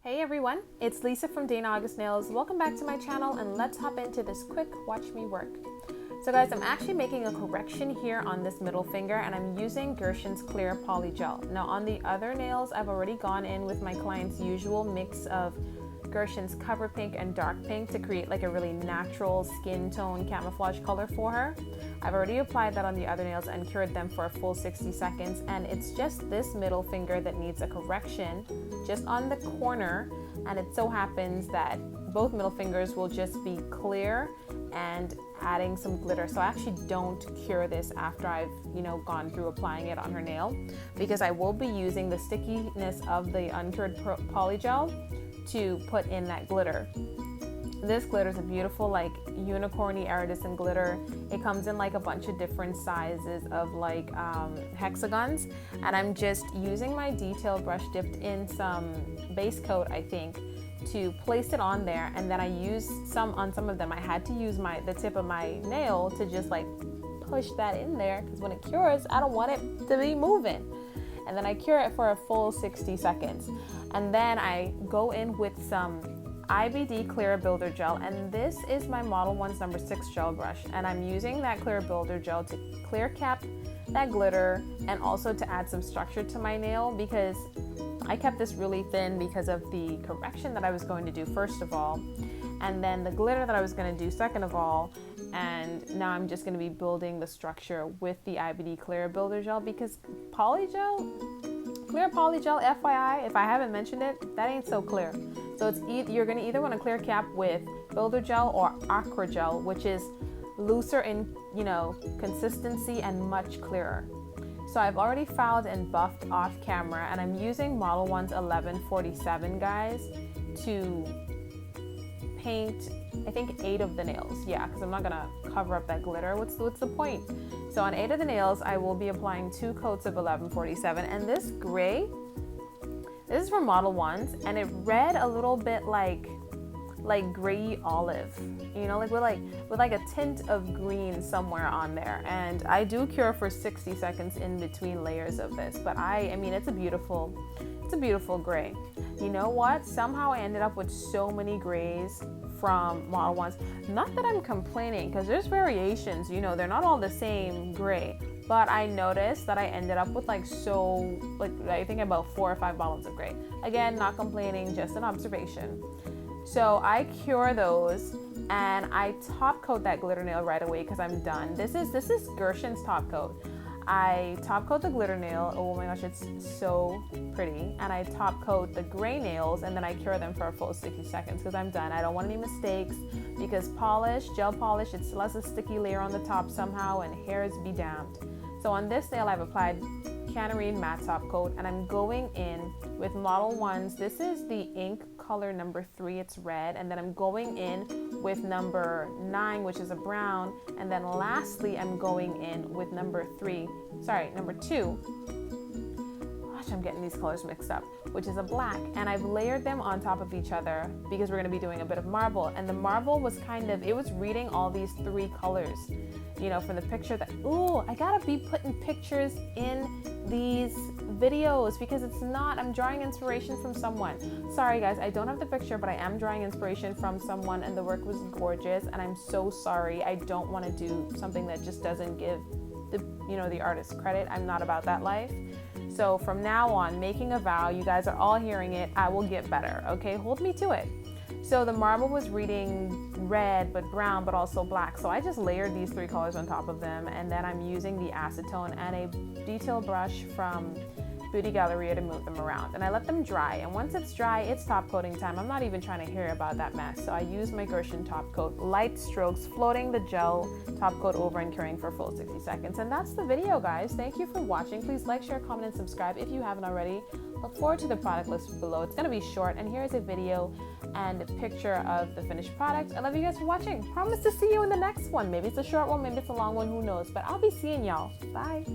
Hey everyone, it's Lisa from DAnaugustnails. Welcome back to my channel and let's hop into this quick watch me work. So guys, I'm actually making a correction here on this middle finger and I'm using Gerson's clear polygel. Now on the other nails, I've already gone in with my client's usual mix of Gerson's cover pink and dark pink to create like a really natural skin tone camouflage color for her. I've already applied that on the other nails and cured them for a full 60 seconds, and it's just this middle finger that needs a correction just on the corner, and it so happens that both middle fingers will just be clear and adding some glitter. So I actually don't cure this after I've gone through applying it on her nail, because I will be using the stickiness of the uncured polygel to put in that glitter. This glitter is a beautiful like unicorny iridescent glitter. It comes in like a bunch of different sizes of like hexagons, and I'm just using my detail brush dipped in some base coat, I think, to place it on there, and then I use some on some of them. I had to use the tip of my nail to just like push that in there, because when it cures I don't want it to be moving. And then I cure it for a full 60 seconds. And then I go in with some IBD Clear Builder Gel, and this is my Model 1's number 6 gel brush. And I'm using that Clear Builder Gel to clear cap that glitter and also to add some structure to my nail, because I kept this really thin because of the correction that I was going to do first of all, and then the glitter that I was going to do second of all. And now I'm just going to be building the structure with the IBD Clear Builder Gel, because clear polygel, FYI, if I haven't mentioned it, that ain't so clear. So it's you're going to either want to clear cap with Builder Gel or Aqua Gel, which is looser in consistency and much clearer. So I've already filed and buffed off camera, and I'm using Model 1's 1147, guys, to paint I think 8 of the nails. Yeah, because I'm not gonna cover up that glitter. What's the point? So on 8 of the nails, I will be applying 2 coats of 1147, and this gray, this is from Model 1's, and it read a little bit like gray olive, with like a tint of green somewhere on there. And I do cure for 60 seconds in between layers of this, but I mean it's a beautiful gray. You know what? Somehow I ended up with so many grays from Model 1's. Not that I'm complaining, because there's variations, they're not all the same gray, but I noticed that I ended up with I think about 4 or 5 bottles of gray. Again, not complaining, just an observation. So I cure those and I top coat that glitter nail right away because I'm done. This is Gerson's top coat. I top coat the glitter nail. Oh my gosh, it's so pretty. And I top coat the gray nails, and then I cure them for a full 60 seconds because I'm done. I don't want any mistakes, because gel polish, it still has a sticky layer on the top somehow, and hairs be damned. So on this nail, I've applied Canarine matte top coat, and I'm going in with Model 1's. This is the ink color number 3, it's red, and then I'm going in with number 9, which is a brown, and then lastly I'm going in with number 2. Gosh, I'm getting these colors mixed up, which is a black, and I've layered them on top of each other because we're going to be doing a bit of marble. And the marble was it was reading all these 3 colors, from the picture that, I gotta be putting pictures in these videos because I'm drawing inspiration from someone. Sorry guys, I don't have the picture, but I am drawing inspiration from someone, and the work was gorgeous, and I'm so sorry. I don't want to do something that just doesn't give the artist credit. I'm not about that life. So from now on, making a vow, you guys are all hearing it, I will get better, okay? Hold me to it. So the marble was reading red, but brown, but also black. So I just layered these 3 colors on top of them, and then I'm using the acetone and a detail brush from Beauty Galleria to move them around. And I let them dry, and once it's dry, it's top coating time. I'm not even trying to hear about that mess. So I use my Gerson top coat, light strokes, floating the gel top coat over and curing for a full 60 seconds. And that's the video, guys. Thank you for watching. Please like, share, comment, and subscribe if you haven't already. Look forward to the product list below. It's going to be short, and here's a video and a picture of the finished product. I love you guys for watching. Promise to see you in the next one. Maybe it's a short one, maybe it's a long one, who knows, but I'll be seeing y'all. Bye.